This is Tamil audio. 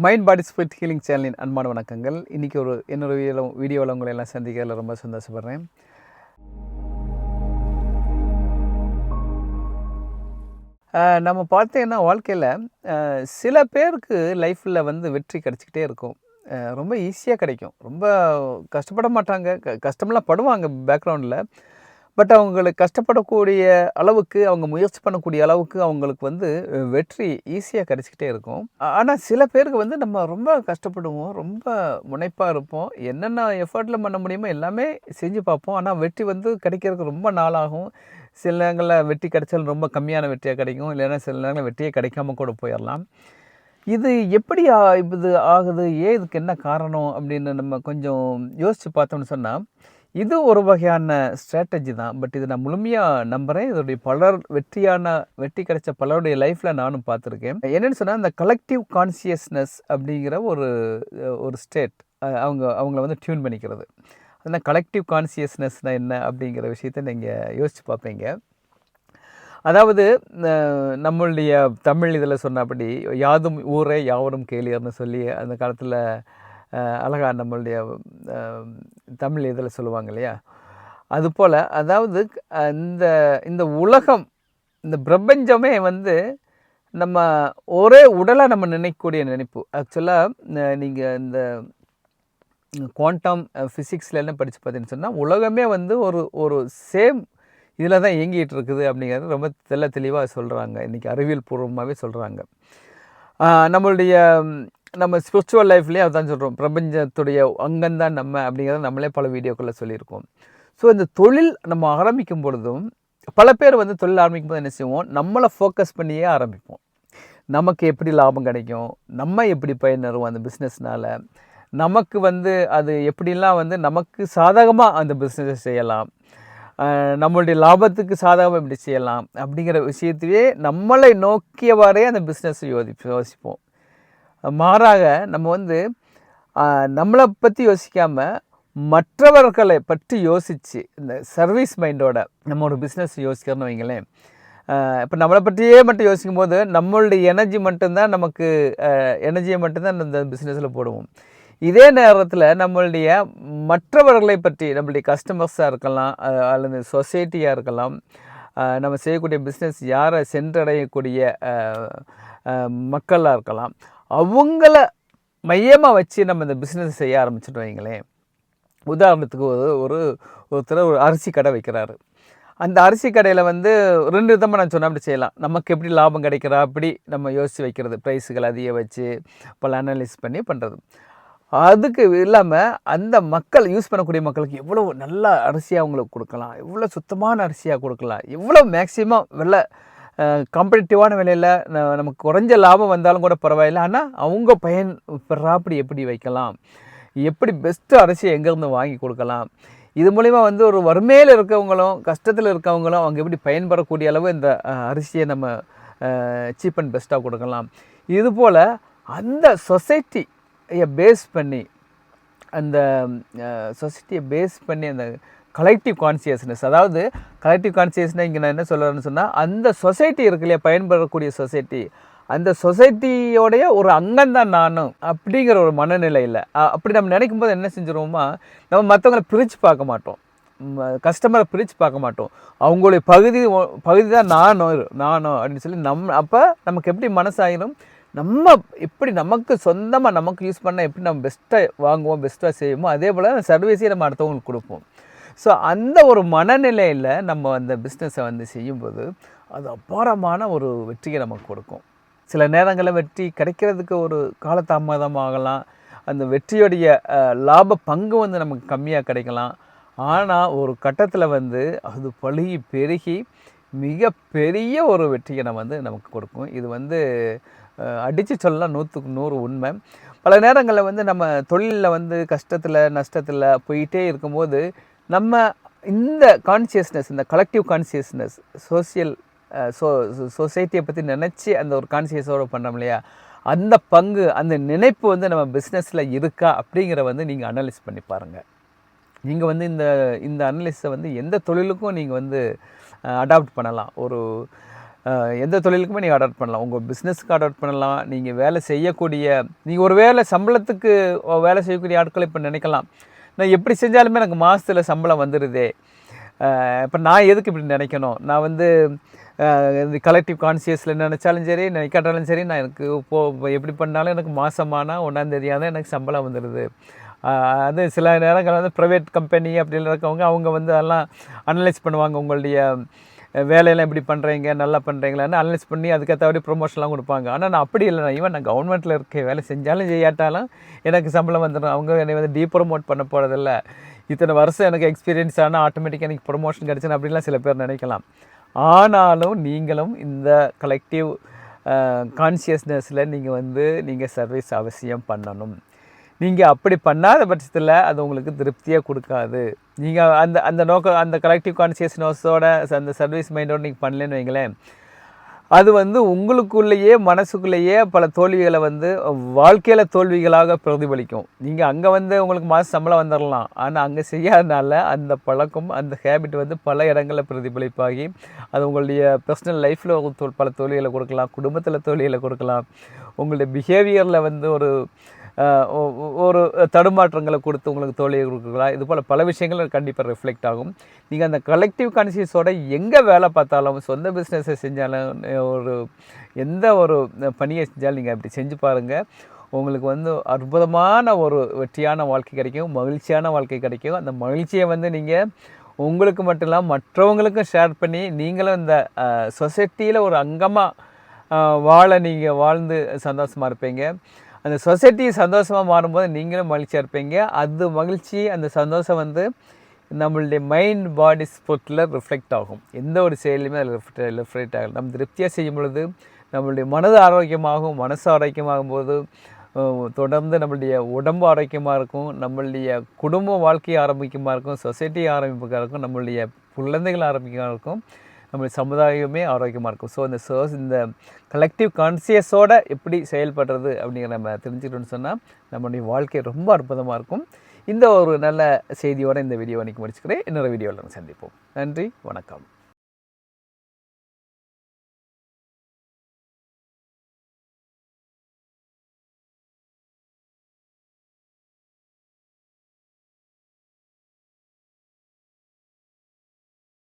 மைண்ட் பாடி ஸ்பிரிட் ஹீலிங் சேனலின் அன்பான வணக்கங்கள். இன்றைக்கி என்னோட வீடியோவில் உங்களை எல்லாம் சந்திக்கிறதுல ரொம்ப சந்தோஷப்படுறேன். நம்ம பார்த்தீங்கன்னா வாழ்க்கையில் சில பேருக்கு லைஃப்பில் வெற்றி கிடச்சிக்கிட்டே இருக்கும். ரொம்ப ஈஸியாக கிடைக்கும். ரொம்ப கஷ்டப்பட மாட்டாங்க. கஷ்டமெல்லாம் படுவாங்க பேக்ரவுண்டில். பட் அவங்களுக்கு கஷ்டப்படக்கூடிய அளவுக்கு, அவங்க முயற்சி பண்ணக்கூடிய அளவுக்கு அவங்களுக்கு வெற்றி ஈஸியாக கிடச்சிக்கிட்டே இருக்கும். ஆனால் சில பேருக்கு நம்ம ரொம்ப கஷ்டப்படுவோம், ரொம்ப முனைப்பாக இருப்போம், என்னென்ன எஃபர்ட்டில் பண்ண முடியுமோ எல்லாமே செஞ்சு பார்ப்போம். ஆனால் வெற்றி கிடைக்கிறதுக்கு ரொம்ப நாளாகும். சில நேரங்களில் வெற்றி கிடைச்சாலும் ரொம்ப கம்மியான வெற்றியாக கிடைக்கும், இல்லைன்னா சில நேரங்களில் வெற்றியே கிடைக்காம கூட போயிடலாம். இது எப்படி இது ஆகுது, ஏன் இதுக்கு என்ன காரணம் அப்படின்னு நம்ம கொஞ்சம் யோசித்து பார்த்தோம்னு சொன்னால், இது ஒரு வகையான ஸ்ட்ராட்டஜி தான். பட் இது நான் முழுமையாக நம்புகிறேன். இதோடைய வெற்றி கிடைச்ச பலருடைய லைஃப்பில் நானும் பார்த்துருக்கேன். என்னென்னு சொன்னால், இந்த கலெக்டிவ் கான்சியஸ்னஸ் அப்படிங்கிற ஒரு ஸ்டேட் அவங்கள டியூன் பண்ணிக்கிறது. அதனால் கலெக்டிவ் கான்சியஸ்னஸ்னால் என்ன அப்படிங்கிற விஷயத்தை நீங்கள் யோசித்து பார்ப்பீங்க. அதாவது நம்மளுடைய தமிழ் இதில் சொன்னபடி யாதும் ஊரே யாவரும் கேளியர்னு சொல்லி அந்த காலத்தில் அழகா நம்மளுடைய தமிழ் இதில் சொல்லுவாங்க இல்லையா, அதுபோல் அதாவது இந்த உலகம், இந்த பிரபஞ்சமே நம்ம ஒரே உடலாக நம்ம நினைக்கக்கூடிய நினைப்பு. ஆக்சுவலாக நீங்கள் இந்த குவாண்டம் ஃபிசிக்ஸில் என்ன படித்து பார்த்தீங்கன்னு சொன்னால், உலகமே ஒரு சேம் இதில் தான் இயங்கிட்டு இருக்குது அப்படிங்கிறது ரொம்ப தெளிவாக சொல்கிறாங்க. இன்றைக்கி அறிவியல் பூர்வமாகவே சொல்கிறாங்க. நம்ம ஸ்பிரிச்சுவல் லைஃப்லேயே அதுதான் சொல்கிறோம், பிரபஞ்சத்துடைய அங்கம்தான் நம்ம அப்படிங்கிறத நம்மளே பல வீடியோக்களில் சொல்லியிருக்கோம். ஸோ இந்த தொழில் நம்ம ஆரம்பிக்கும் பொழுதும் பல பேர் தொழில் ஆரம்பிக்கும் போது என்ன செய்வோம், நம்மளை ஃபோக்கஸ் பண்ணியே ஆரம்பிப்போம். நமக்கு எப்படி லாபம் கிடைக்கும், நம்ம எப்படி பயனரும் அந்த பிஸ்னஸ்னால், நமக்கு அது எப்படிலாம் நமக்கு சாதகமாக அந்த பிஸ்னஸை செய்யலாம், நம்மளுடைய லாபத்துக்கு சாதகமாக எப்படி செய்யலாம் அப்படிங்கிற விஷயத்தையே நம்மளை நோக்கியவாறே அந்த பிஸ்னஸை யோசிப்போம். மாறாக நம்ம நம்மளை பற்றி யோசிக்காமல் மற்றவர்களை பற்றி யோசித்து இந்த சர்வீஸ் மைண்டோட நம்ம ஒரு பிஸ்னஸ் யோசிக்கிறோன்னு வைங்களேன். இப்போ நம்மளை பற்றியே மட்டும் யோசிக்கும் போது நம்மளுடைய எனர்ஜியை மட்டும்தான் இந்த பிஸ்னஸில் போடுவோம். இதே நேரத்தில் நம்மளுடைய மற்றவர்களை பற்றி, நம்மளுடைய கஸ்டமர்ஸாக இருக்கலாம், அல்லது சொசைட்டியாக இருக்கலாம், நம்ம செய்யக்கூடிய பிஸ்னஸ் யாரை சென்றடையக்கூடிய மக்களாக இருக்கலாம், அவங்கள மையமாக வச்சு நம்ம இந்த பிஸ்னஸ் செய்ய ஆரம்பிச்சுட்டு வைங்களேன். உதாரணத்துக்கு ஒருத்தர் ஒரு அரிசி கடை வைக்கிறாரு. அந்த அரிசி கடையில் 2 விதமாக நான் சொன்ன அப்படி செய்யலாம். நமக்கு எப்படி லாபம் கிடைக்கிறா அப்படி நம்ம யோசித்து வைக்கிறது, ப்ரைஸுகள் அதிக வச்சு பல அனலைஸ் பண்ணி பண்ணுறது. அதுக்கு இல்லாமல் அந்த மக்கள் யூஸ் பண்ணக்கூடிய மக்களுக்கு எவ்வளோ நல்ல அரிசியாக அவங்களுக்கு கொடுக்கலாம், எவ்வளோ சுத்தமான அரிசியாக கொடுக்கலாம், எவ்வளோ மேக்சிமம் விலை காம்படிட்டிவான விலையில் நமக்கு குறைஞ்ச லாபம் வந்தாலும் கூட பரவாயில்லை, ஆனால் அவங்க பயன் பெறாப்படி எப்படி வைக்கலாம், எப்படி பெஸ்ட்டு அரிசியை எங்கேருந்து வாங்கி கொடுக்கலாம், இது மூலிமா ஒரு வறுமையில் இருக்கவங்களும் கஷ்டத்தில் இருக்கவங்களும் அவங்க எப்படி பயன்பெறக்கூடிய அளவு இந்த அரிசியை நம்ம சீப் அண்ட் பெஸ்ட்டாக கொடுக்கலாம். இதுபோல் அந்த சொசைட்டியை பேஸ் பண்ணி அந்த கலெக்டிவ் கான்சியஸ்னஸ், அதாவது கலெக்டிவ் கான்சியஸ்னால் இங்கே நான் என்ன சொல்கிறேன்னு சொன்னால், அந்த சொசைட்டி இருக்கு இல்லையா, பயன்பெறக்கூடிய சொசைட்டி, அந்த சொசைட்டியோடைய ஒரு அங்கம்தான் நானும் அப்படிங்கிற ஒரு மனநிலையில் அப்படி நம்ம நினைக்கும் போது என்ன செஞ்சுருவோமா, நம்ம மற்றவங்களை பிரித்து பார்க்க மாட்டோம், கஸ்டமரை பிரித்து பார்க்க மாட்டோம். அவங்களுடைய பகுதி தான் நானும் அப்படின்னு சொல்லி அப்போ நமக்கு எப்படி மனசாயிரும், நம்ம எப்படி நமக்கு சொந்தமாக நமக்கு யூஸ் பண்ணால் எப்படி நம்ம பெஸ்ட்டாக வாங்குவோம், பெஸ்ட்டாக செய்வோமோ அதே போல் அந்த சர்வீஸையும் நம்ம அடுத்தவங்களுக்கு கொடுப்போம். ஸோ அந்த ஒரு மனநிலையில் நம்ம அந்த பிஸ்னஸை செய்யும்போது அது அபாரமான ஒரு வெற்றியை நமக்கு கொடுக்கும். சில நேரங்களில் வெற்றி கிடைக்கிறதுக்கு ஒரு காலதாமதமாகலாம், அந்த வெற்றியுடைய லாப பங்கு நமக்கு கம்மியாக கிடைக்கலாம். ஆனால் ஒரு கட்டத்தில் அது பழுகி பெருகி மிகப்பெரிய ஒரு வெற்றியை நமக்கு கொடுக்கும். இது அடித்து சொல்லலாம் 100க்கு 100 உண்மை. பல நேரங்களில் நம்ம தொழிலில் கஷ்டத்தில் நஷ்டத்தில் போயிட்டே இருக்கும்போது நம்ம இந்த கான்சியஸ்னஸ், இந்த கலெக்டிவ் கான்சியஸ்னஸ், சொசைட்டியை பற்றி நினச்சி அந்த ஒரு கான்சியஸோடு பண்ணுறோம் இல்லையா, அந்த பங்கு, அந்த நினைப்பு நம்ம பிஸ்னஸில் இருக்கா அப்படிங்கிற நீங்கள் அனலைஸ் பண்ணி பாருங்கள். நீங்கள் இந்த அனலைஸை எந்த தொழிலுக்கும் நீங்கள் அடாப்ட் பண்ணலாம். எந்த தொழிலுக்குமே நீங்கள் அடாப்ட் பண்ணலாம். உங்கள் பிஸ்னஸ்க்கு அடாப்ட் பண்ணலாம். நீங்கள் வேலை செய்யக்கூடிய நீங்கள் ஒரு வேலை சம்பளத்துக்கு வேலை செய்யக்கூடிய ஆட்கள் இப்போ நினைக்கலாம், நான் எப்படி செஞ்சாலுமே எனக்கு மாதத்தில் சம்பளம் வந்துடுதே, இப்போ நான் எதுக்கு இப்படி நினைக்கணும், நான் வந்து இந்த கலெக்டிவ் கான்சியஸில் நினச்சாலும் சரி நினைக்காட்டாலும் சரி, நான் எனக்கு எப்படி பண்ணாலும் எனக்கு மாதமானா 1ஆம் தேதியாக தான் எனக்கு சம்பளம் வந்துடுது. அது சில நேரங்கள் வந்து ப்ரைவேட் கம்பெனி அப்படின்னு இருக்கவங்க அவங்க வந்து அதெல்லாம் அனலைஸ் பண்ணுவாங்க. உங்களுடைய வேலையெல்லாம் எப்படி பண்ணுறீங்க, நல்லா பண்ணுறீங்களான்னு அனலைஸ் பண்ணி அதுக்கேற்றபடி ப்ரொமோஷன்லாம் கொடுப்பாங்க. ஆனால் நான் அப்படி இல்லை, நான் கவர்மெண்ட்டில் இருக்கேன், வேலை செஞ்சாலும் செய்யாட்டாலும் எனக்கு சம்பளம் வந்துடும். அவங்க என்னை வந்து டீப்ரமோட் பண்ண போகிறதில்ல, இத்தனை வருஷம் எனக்கு எக்ஸ்பீரியன்ஸ் ஆனால் ஆட்டோமேட்டிக்காக எனக்கு ப்ரொமோஷன் கிடச்சுன்னு அப்படின்லாம் சில பேர் நினைக்கலாம். ஆனாலும் நீங்களும் இந்த கலெக்டிவ் கான்சியஸ்னஸில் நீங்கள் சர்வீஸ் அவசியம் பண்ணணும். நீங்கள் அப்படி பண்ணாத பட்சத்தில் அது உங்களுக்கு திருப்தியாக கொடுக்காது. நீங்கள் அந்த நோக்கம் அந்த கலெக்டிவ் கான்சியஸ்னஸோட அந்த சர்வீஸ் மைண்டோடு நீங்கள் பண்ணலன்னு வைங்களேன், அது வந்து உங்களுக்குள்ளேயே மனசுக்குள்ளேயே பல தோல்விகளை வாழ்க்கையில் தோல்விகளாக பிரதிபலிக்கும். நீங்கள் அங்கே உங்களுக்கு மாத சம்பளம் வந்துடலாம், ஆனால் அங்கே செய்யாதனால அந்த பழக்கம் அந்த ஹேபிட் பல இடங்களில் பிரதிபலிப்பாகி அது உங்களுடைய பர்சனல் லைஃப்பில் பல தோல்விகளை கொடுக்கலாம், குடும்பத்தில் தோல்விகளை கொடுக்கலாம், உங்களுடைய பிஹேவியரில் ஒரு தடுமாற்றங்களை கொடுத்து உங்களுக்கு தோல்வியை கொடுக்கலாம். இது போல் பல விஷயங்கள் கண்டிப்பாக ரிஃப்ளெக்ட் ஆகும். நீங்கள் அந்த கலெக்டிவ் கான்சியஸோட எங்கே வேலை பார்த்தாலும், சொந்த பிஸ்னஸை செஞ்சாலும், எந்த ஒரு பணியை செஞ்சாலும் நீங்கள் அப்படி செஞ்சு பாருங்கள். உங்களுக்கு அற்புதமான ஒரு வெற்றியான வாழ்க்கை கிடைக்கும், மகிழ்ச்சியான வாழ்க்கை கிடைக்கும். அந்த மகிழ்ச்சியை நீங்கள் உங்களுக்கு மட்டும் இல்லாமல் மற்றவங்களுக்கும் ஷேர் பண்ணி நீங்களும் இந்த சொசைட்டியில் ஒரு அங்கமாக நீங்கள் வாழ்ந்து சந்தோஷமாக இருப்பீங்க. அந்த சொசைட்டி சந்தோஷமாக மாறும்போது நீங்களும் மகிழ்ச்சியாக இருப்பீங்க. அது மகிழ்ச்சி அந்த சந்தோஷம் நம்மளுடைய மைண்ட் பாடி ஸ்போர்ட்டில் ரிஃப்ளெக்ட் ஆகும். எந்த ஒரு செயலையுமே அதில் ரிஃப்ளெக்ட் ஆகும். நம்ம திருப்தியாக செய்யும் பொழுது நம்மளுடைய மனது ஆரோக்கியமாகும், மனசு ஆரோக்கியமாகும் போது தொடர்ந்து நம்மளுடைய உடம்பு ஆரோக்கியமாக இருக்கும், நம்மளுடைய குடும்ப வாழ்க்கை ஆரோக்கியமாக இருக்கும், சொசைட்டி ஆரோக்கியமாக இருக்கும், நம்மளுடைய குழந்தைகள் ஆரோக்கியமாக இருக்கும், நம்மளுடைய சமுதாயமே ஆரோக்கியமாக இருக்கும். ஸோ இந்த கலெக்டிவ் கான்சியஸோடு எப்படி செயல்படுறது அப்படிங்கிற நம்ம தெரிஞ்சுக்கிட்டோன்னு சொன்னால் நம்மளுடைய வாழ்க்கை ரொம்ப அற்புதமாக இருக்கும். இந்த ஒரு நல்ல செய்தியோடு இந்த வீடியோ அன்றைக்கி முடிச்சுக்கிறேன். இன்னொரு வீடியோவில் சந்திப்போம். நன்றி, வணக்கம்.